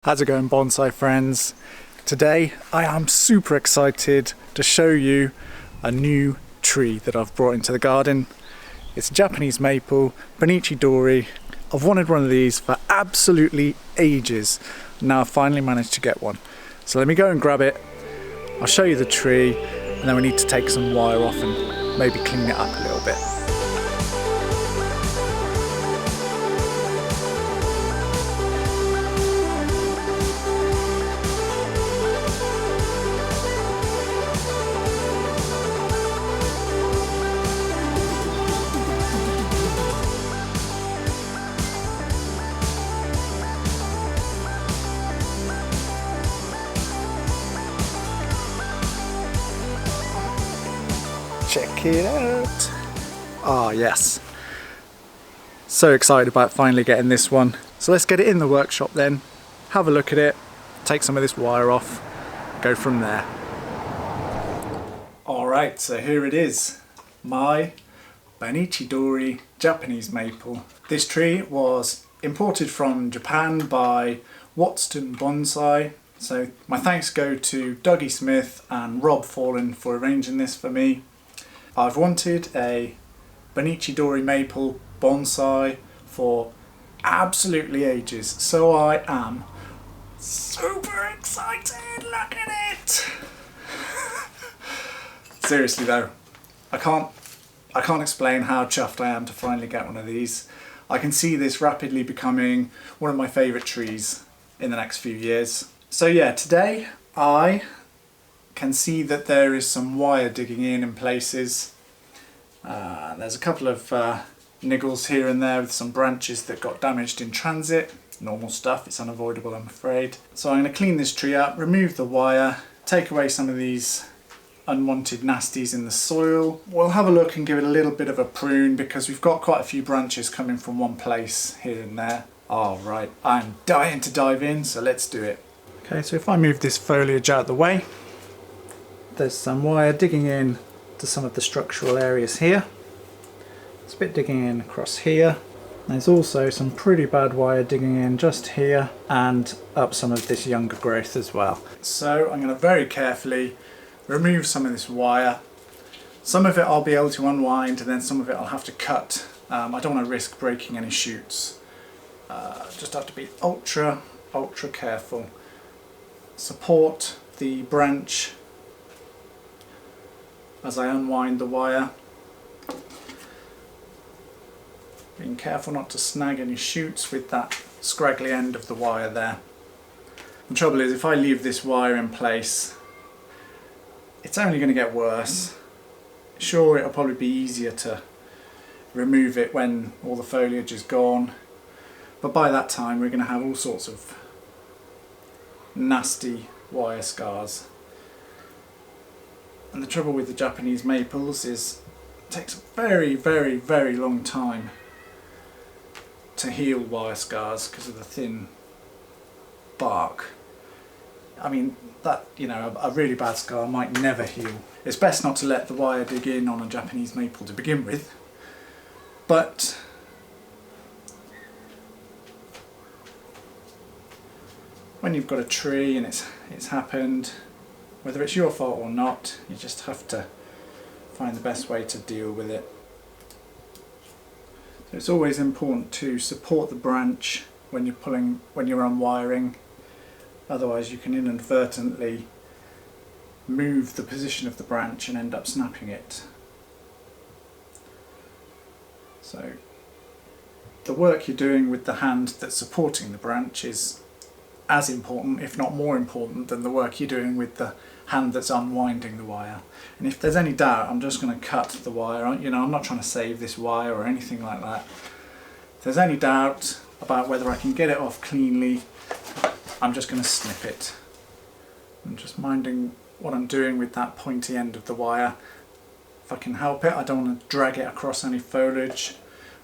How's it going, bonsai friends? Today I am super excited to show you a new tree that I've brought into the garden. It's a Japanese maple, beni chidori. I've wanted one of these for absolutely ages. Now I've finally managed to get one. So let me go and grab it. I'll show you the tree and then we need to take some wire off and maybe clean it up a little bit. Check it out. Ah, yes. So excited about finally getting this one. So let's get it in the workshop then, have a look at it, take some of this wire off, go from there. Alright, so here it is. My beni chidori Japanese maple. This tree was imported from Japan by Bonsai. So my thanks go to Dougie Smith and Rob Fallen for arranging this for me. I've wanted a beni chidori maple bonsai for absolutely ages, so I am super excited. Look at it. Seriously though, I can't explain how chuffed I am to finally get one of these. I can see this rapidly becoming one of my favourite trees in the next few years. So yeah, today I can see that there is some wire digging in places. There's a couple of niggles here and there with some branches that got damaged in transit. Normal stuff, it's unavoidable, I'm afraid. So I'm going to clean this tree up, remove the wire, take away some of these unwanted nasties in the soil. We'll have a look and give it a little bit of a prune because we've got quite a few branches coming from one place here and there. Alright, I'm dying to dive in, so let's do it. Okay, so if I move this foliage out of the way, there's some wire digging in to some of the structural areas here. There's a bit digging in across here. There's also some pretty bad wire digging in just here and up some of this younger growth as well. So I'm going to very carefully remove some of this wire. Some of it I'll be able to unwind and then some of it I'll have to cut. I don't want to risk breaking any shoots. Just have to be ultra careful. Support the branch as I unwind the wire. Being careful not to snag any shoots with that scraggly end of the wire there. The trouble is, if I leave this wire in place, it's only going to get worse. Sure, it'll probably be easier to remove it when all the foliage is gone, but by that time we're going to have all sorts of nasty wire scars. And the trouble with the Japanese maples is it takes a very long time to heal wire scars because of the thin bark. I mean, that, you know, a really bad scar might never heal. It's best not to let the wire dig in on a Japanese maple to begin with, but when you've got a tree and it's happened, whether it's your fault or not, you just have to find the best way to deal with it. So it's always important to support the branch when you're unwiring, otherwise you can inadvertently move the position of the branch and end up snapping it. So the work you're doing with the hand that's supporting the branch is as important, if not more important, than the work you're doing with the hand that's unwinding the wire. And if there's any doubt, I'm just going to cut the wire. You know, I'm not trying to save this wire or anything like that. If there's any doubt about whether I can get it off cleanly, I'm just going to snip it. I'm just minding what I'm doing with that pointy end of the wire. If I can help it, I don't want to drag it across any foliage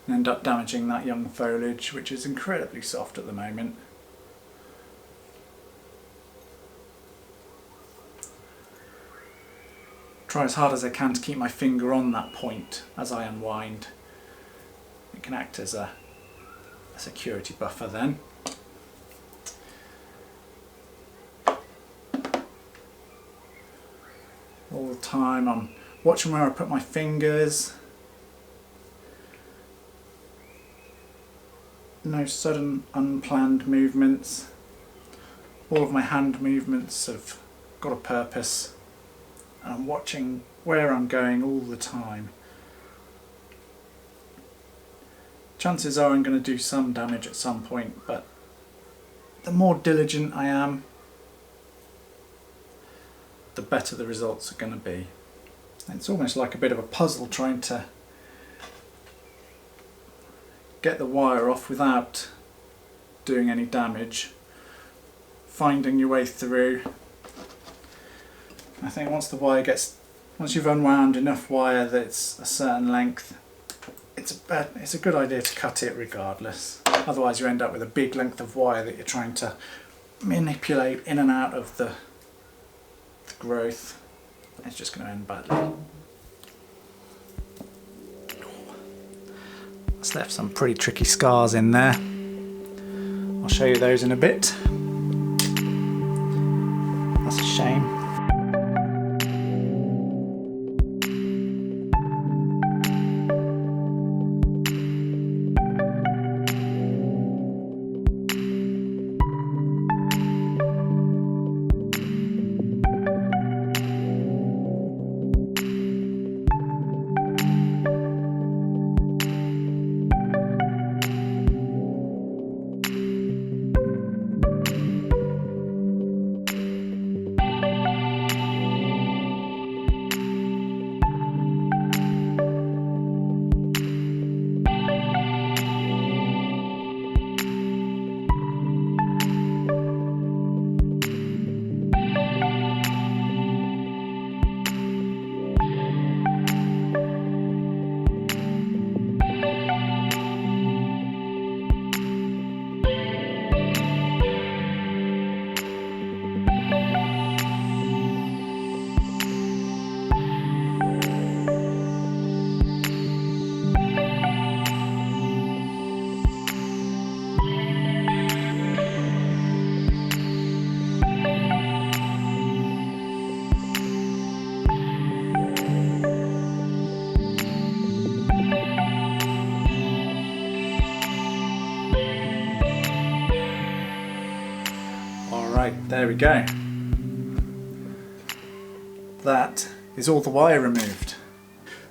and end up damaging that young foliage, which is incredibly soft at the moment. Try as hard as I can to keep my finger on that point as I unwind. It can act as a security buffer then. all the time. I'm watching where I put my fingers. No sudden unplanned movements. All of my hand movements have got a purpose, and I'm watching where I'm going all the time. Chances are I'm going to do some damage at some point, but the more diligent I am, the better the results are going to be. It's almost like a bit of a puzzle trying to get the wire off without doing any damage, finding your way through. I think once you've unwound enough wire that it's a certain length, it's a good idea to cut it regardless. Otherwise you end up with a big length of wire that you're trying to manipulate in and out of the growth. It's just going to end badly. It's left some pretty tricky scars in there. I'll show you those in a bit. That's a shame. Right, there we go. That is all the wire removed.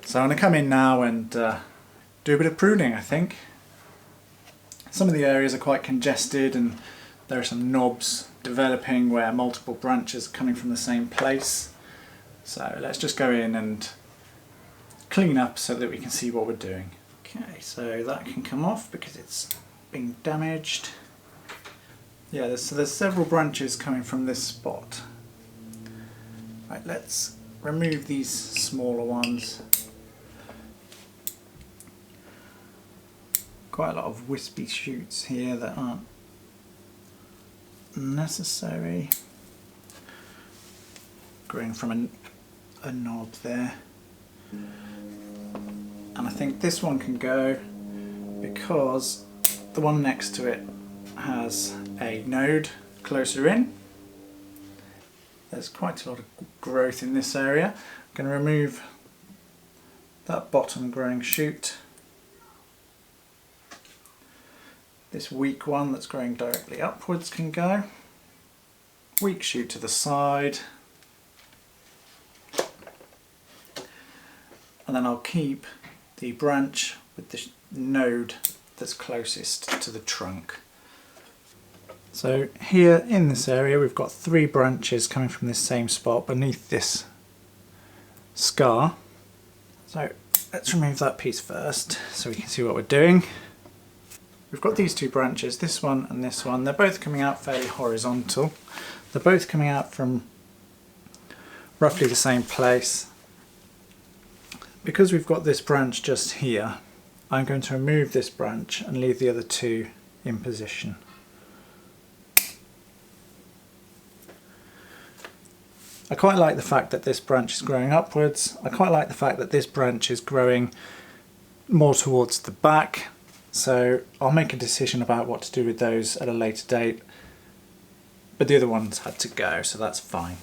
So I'm going to come in now and do a bit of pruning, I think. Some of the areas are quite congested and there are some knobs developing where multiple branches are coming from the same place. So let's just go in and clean up so that we can see what we're doing. Okay, so that can come off because it's been damaged. Yeah, there's several branches coming from this spot. Right, let's remove these smaller ones. Quite a lot of wispy shoots here that aren't necessary. Growing from a knob there. And I think this one can go because the one next to it has a node closer in. There's quite a lot of growth in this area. I'm going to remove that bottom growing shoot. This weak one that's growing directly upwards can go. Weak shoot to the side. And then I'll keep the branch with the node that's closest to the trunk. So here in this area we've got 3 branches coming from this same spot beneath this scar. So let's remove that piece first so we can see what we're doing. We've got these 2 branches, this one and this one. They're both coming out fairly horizontal. They're both coming out from roughly the same place. Because we've got this branch just here, I'm going to remove this branch and leave the other 2 in position. I quite like the fact that this branch is growing upwards. I quite like the fact that this branch is growing more towards the back. So I'll make a decision about what to do with those at a later date. But the other ones had to go, so that's fine.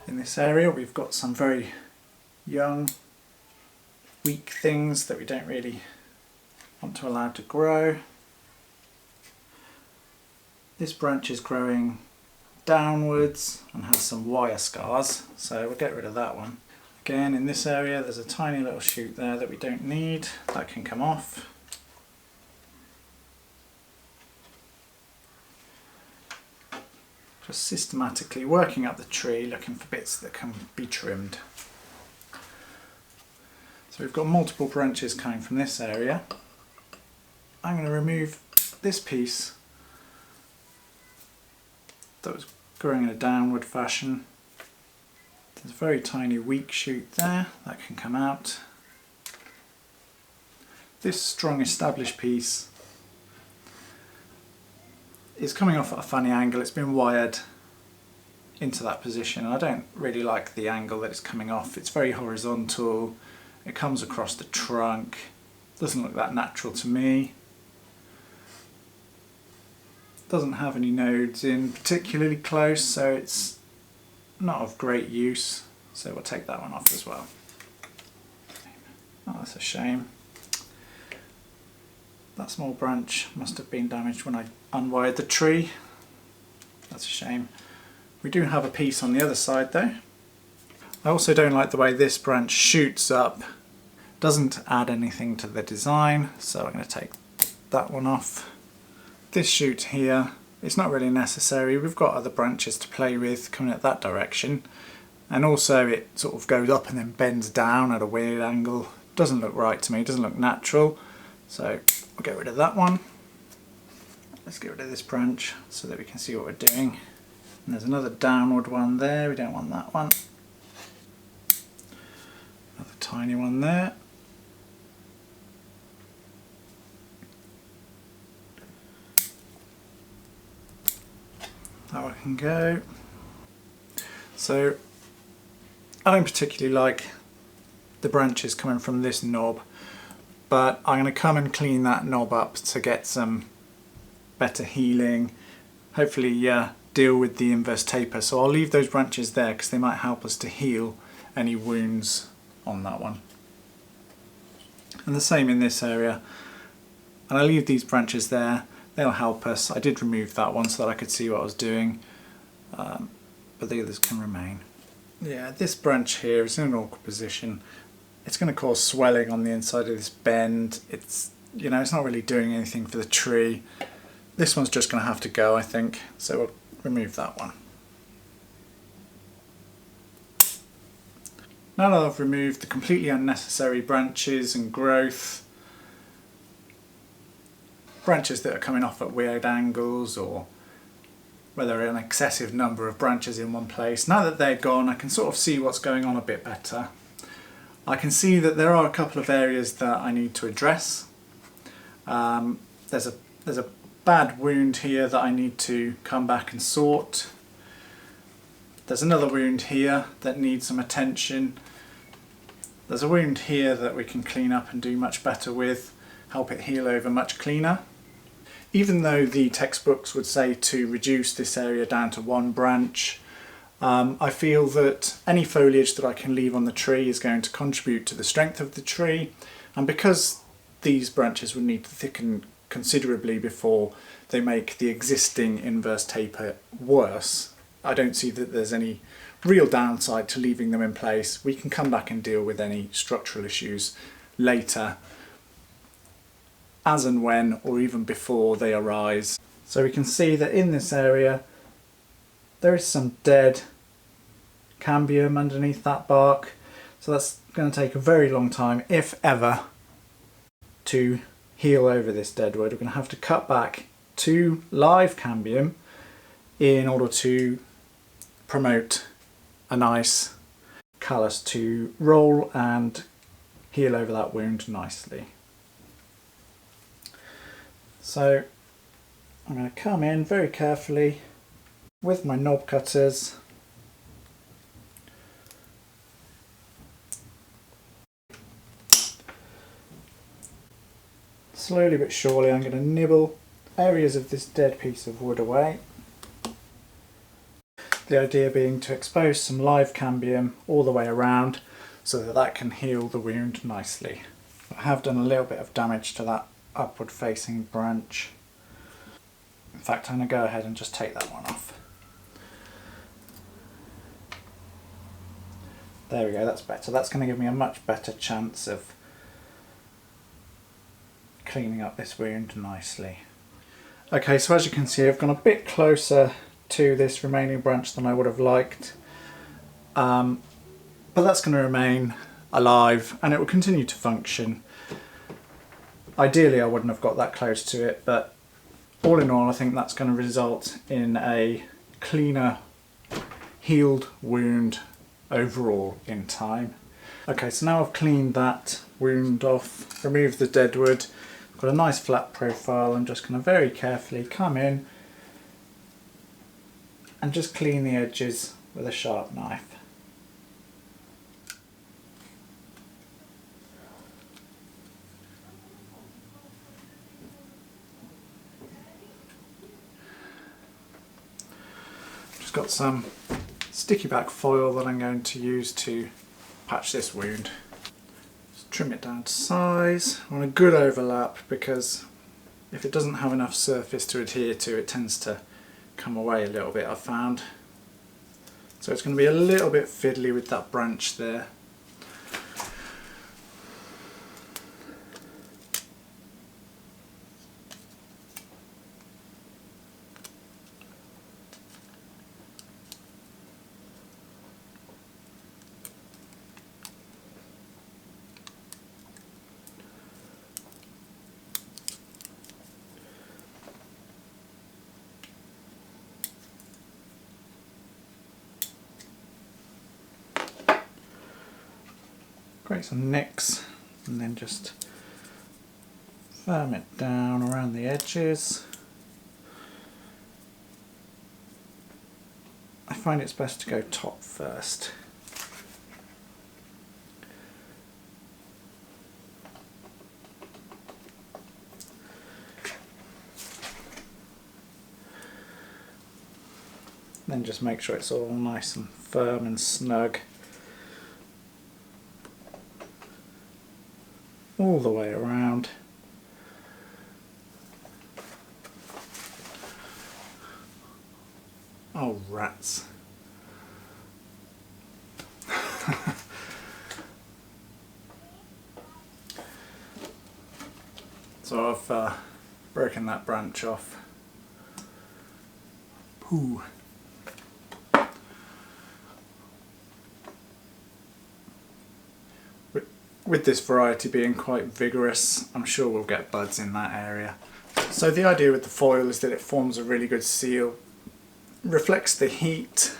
In in this area we've got some very young, weak things that we don't really want to allow to grow. This branch is growing downwards and has some wire scars, so we'll get rid of that one. Again, in this area there's a tiny little shoot there that we don't need, that can come off. Just systematically working up the tree, looking for bits that can be trimmed. So we've got multiple branches coming from this area. I'm going to remove this piece that was growing in a downward fashion. There's a very tiny weak shoot there that can come out. This strong established piece is coming off at a funny angle. It's been wired into that position. I don't really like the angle that it's coming off. It's very horizontal. It comes across the trunk. Doesn't look that natural to me. Doesn't have any nodes in particularly close, so it's not of great use. So we'll take that one off as well. Oh, that's a shame. That small branch must have been damaged when I unwired the tree. That's a shame. We do have a piece on the other side though. I also don't like the way this branch shoots up. Doesn't add anything to the design, so I'm going to take that one off. This shoot here, it's not really necessary. We've got other branches to play with coming at that direction. And also it sort of goes up and then bends down at a weird angle. Doesn't look right to me, doesn't look natural. So we'll get rid of that one. Let's get rid of this branch so that we can see what we're doing. And there's another downward one there, we don't want that one. Another tiny one there. That one can go. So I don't particularly like the branches coming from this knob, but I'm going to come and clean that knob up to get some better healing, hopefully deal with the inverse taper. So I'll leave those branches there because they might help us to heal any wounds on that one. And the same in this area. And I'll leave these branches there, they'll help us. I did remove that one so that I could see what I was doing, but the others can remain. Yeah, this branch here is in an awkward position. It's going to cause swelling on the inside of this bend. It's, you know, it's not really doing anything for the tree. This one's just going to have to go, I think, so we'll remove that one. Now that I've removed the completely unnecessary branches and growth, branches that are coming off at weird angles, or whether an excessive number of branches in one place, now that they're gone I can sort of see what's going on a bit better. I can see that there are a couple of areas that I need to address. There's a bad wound here that I need to come back and sort. There's another wound here that needs some attention. There's a wound here that we can clean up and do much better with, help it heal over much cleaner. Even though the textbooks would say to reduce this area down to one branch, I feel that any foliage that I can leave on the tree is going to contribute to the strength of the tree, and because these branches would need to thicken considerably before they make the existing inverse taper worse, I don't see that there's any real downside to leaving them in place. We can come back and deal with any structural issues later, as and when or even before they arise. So we can see that in this area there is some dead cambium underneath that bark, so that's going to take a very long time, if ever, to heal over this dead wood. We're going to have to cut back to live cambium in order to promote a nice callus to roll and heal over that wound nicely. So I'm going to come in very carefully with my knob cutters . Slowly but surely I'm going to nibble areas of this dead piece of wood away. The idea being to expose some live cambium all the way around so that that can heal the wound nicely. I have done a little bit of damage to that upward facing branch. In fact, I'm going to go ahead and just take that one off. There we go, that's better. That's going to give me a much better chance of cleaning up this wound nicely. Okay, so as you can see, I've gone a bit closer to this remaining branch than I would have liked, but that's going to remain alive and it will continue to function. Ideally I wouldn't have got that close to it, but all in all I think that's going to result in a cleaner healed wound overall in time. Okay, so now I've cleaned that wound off, removed the dead wood, got a nice flat profile. I'm just going to very carefully come in and just clean the edges with a sharp knife. Just got some sticky back foil that I'm going to use to patch this wound. Just trim it down to size. I want a good overlap because if it doesn't have enough surface to adhere to, it tends to come away a little bit, I've found. So it's going to be a little bit fiddly with that branch there. Create some nicks and then just firm it down around the edges. I find it's best to go top first. Then just make sure it's all nice and firm and snug all the way around. Oh, rats. So I've broken that branch off. Pooh. With this variety being quite vigorous, I'm sure we'll get buds in that area. So the idea with the foil is that it forms a really good seal, reflects the heat,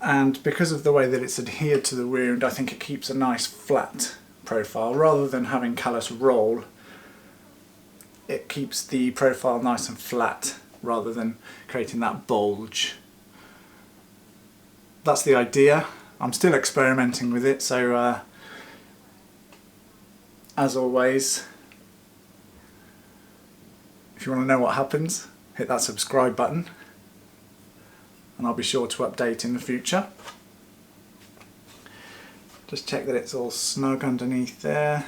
and because of the way that it's adhered to the wound, I think it keeps a nice flat profile. Rather than having callus roll, it keeps the profile nice and flat rather than creating that bulge. That's the idea. I'm still experimenting with it, so as always, if you want to know what happens, hit that subscribe button and I'll be sure to update in the future. Just check that it's all snug underneath there.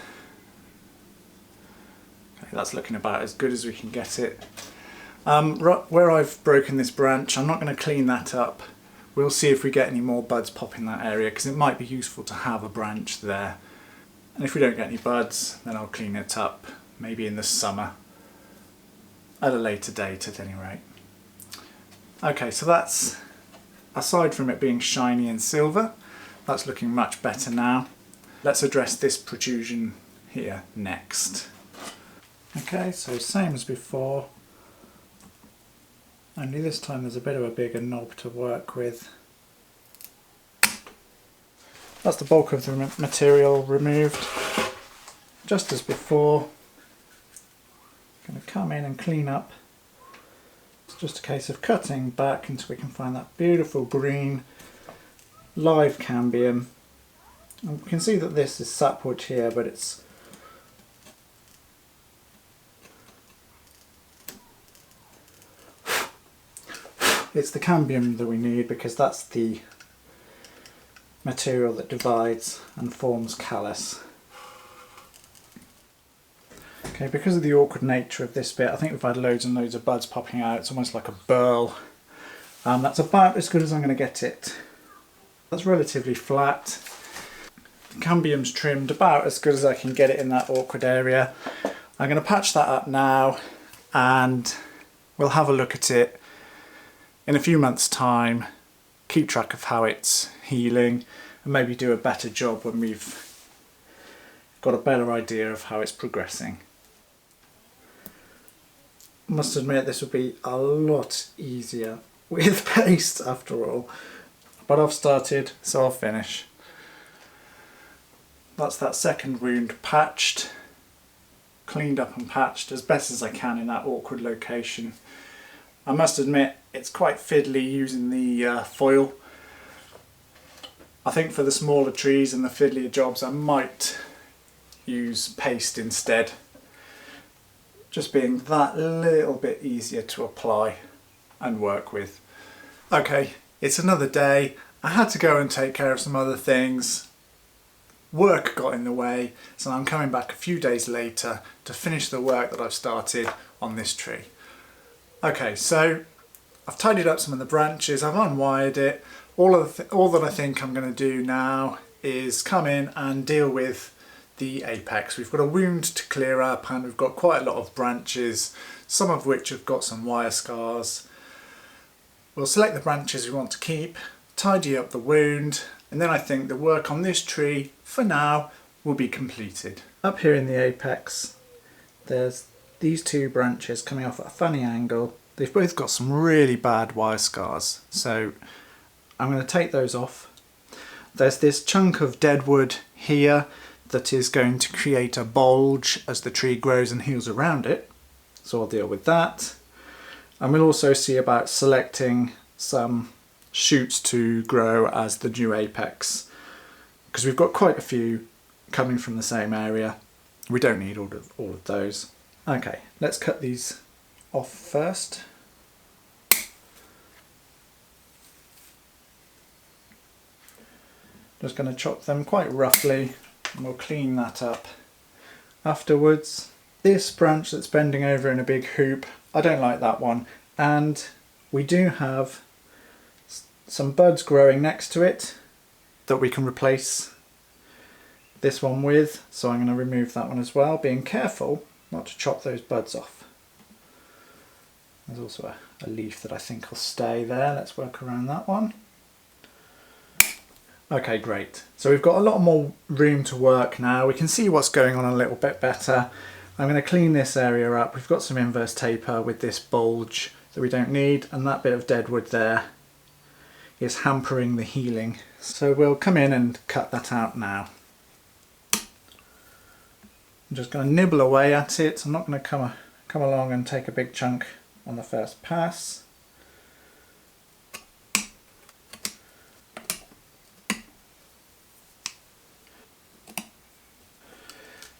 Okay, that's looking about as good as we can get it. Where I've broken this branch, I'm not going to clean that up. We'll see if we get any more buds pop in that area, because it might be useful to have a branch there. And if we don't get any buds, then I'll clean it up, maybe in the summer, at a later date at any rate. Okay, so that's, aside from it being shiny and silver, that's looking much better now. Let's address this protrusion here next. Okay, so same as before. Only this time there's a bit of a bigger knob to work with. That's the bulk of the material removed. Just as before, I'm going to come in and clean up. It's just a case of cutting back until we can find that beautiful green live cambium. And we can see that this is sapwood here, but it's It's the cambium that we need because that's the material that divides and forms callus. Okay, because of the awkward nature of this bit, I think we've had loads and loads of buds popping out. It's almost like a burl. That's about as good as I'm going to get it. That's relatively flat. The cambium's trimmed about as good as I can get it in that awkward area. I'm going to patch that up now and we'll have a look at it in a few months' time, keep track of how it's healing and maybe do a better job when we've got a better idea of how it's progressing. I must admit this would be a lot easier with paste after all, but I've started so I'll finish. That's that second wound patched, cleaned up and patched as best as I can in that awkward location. I must admit it's quite fiddly using the foil. I think for the smaller trees and the fiddlier jobs I might use paste instead, just being that little bit easier to apply and work with. Okay, it's another day. I had to go and take care of some other things. Work got in the way, so I'm coming back a few days later to finish the work that I've started on this tree. Okay, so I've tidied up some of the branches, I've unwired it. All that I think I'm going to do now is come in and deal with the apex. We've got a wound to clear up and we've got quite a lot of branches, some of which have got some wire scars. We'll select the branches we want to keep, tidy up the wound, and then I think the work on this tree, for now, will be completed. Up here in the apex, there's these two branches coming off at a funny angle. They've both got some really bad wire scars, so I'm going to take those off. There's this chunk of dead wood here that is going to create a bulge as the tree grows and heals around it, so I'll deal with that. And we'll also see about selecting some shoots to grow as the new apex, because we've got quite a few coming from the same area. We don't need all of those. Okay, let's cut these off first. Just going to chop them quite roughly and we'll clean that up afterwards. This branch that's bending over in a big hoop, I don't like that one, and we do have some buds growing next to it that we can replace this one with, so I'm going to remove that one as well, being careful not to chop those buds off. There's also a leaf that I think will stay there. Let's work around that one. Okay, great. So we've got a lot more room to work now. We can see what's going on a little bit better. I'm going to clean this area up. We've got some inverse taper with this bulge that we don't need, and that bit of dead wood there is hampering the healing. So we'll come in and cut that out now. I'm just going to nibble away at it. I'm not going to come along and take a big chunk on the first pass.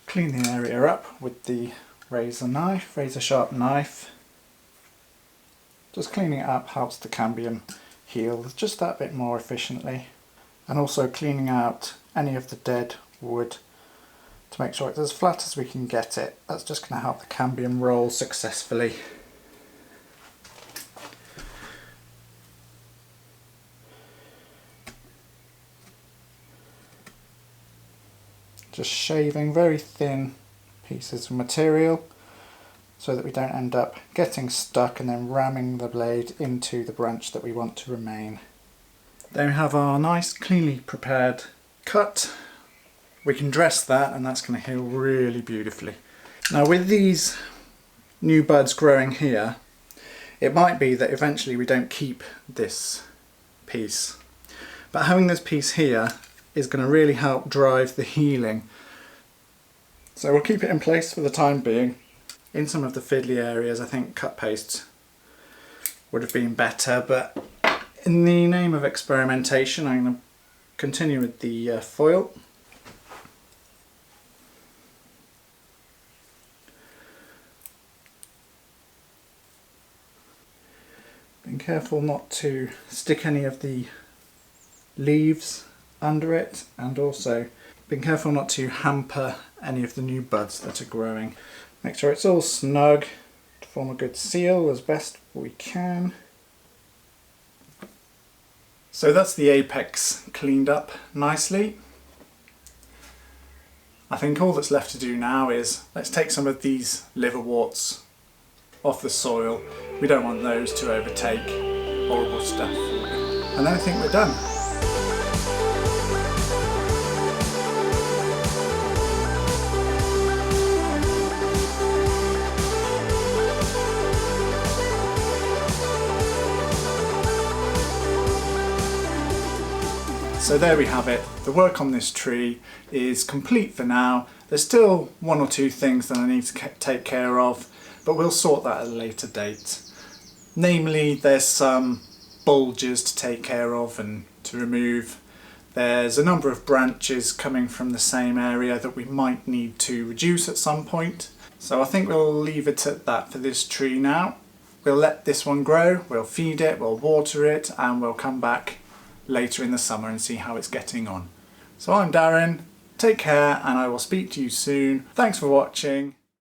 Clean the area up with the razor sharp knife. Just cleaning it up helps the cambium heal just that bit more efficiently, and also cleaning out any of the dead wood to make sure it's as flat as we can get it. That's just going to help the cambium roll successfully. Just shaving very thin pieces of material so that we don't end up getting stuck and then ramming the blade into the branch that we want to remain. Then we have our nice cleanly prepared cut. We can dress that and that's going to heal really beautifully. Now with these new buds growing here, it might be that eventually we don't keep this piece, but having this piece here is going to really help drive the healing. So we'll keep it in place for the time being. In some of the fiddly areas I think cut paste would have been better, but in the name of experimentation I'm going to continue with the foil. Being careful not to stick any of the leaves under it, and also being careful not to hamper any of the new buds that are growing. Make sure it's all snug to form a good seal as best we can. So that's the apex cleaned up nicely. I think all that's left to do now is let's take some of these liverworts off the soil. We don't want those to overtake horrible stuff. And then I think we're done. So there we have it. The work on this tree is complete for now. There's still one or two things that I need to take care of, but we'll sort that at a later date. Namely, there's some bulges to take care of and to remove. There's a number of branches coming from the same area that we might need to reduce at some point. So I think we'll leave it at that for this tree now. We'll let this one grow, we'll feed it, we'll water it, and we'll come back later in the summer and see how it's getting on. So I'm Darren, take care, and I will speak to you soon. Thanks for watching.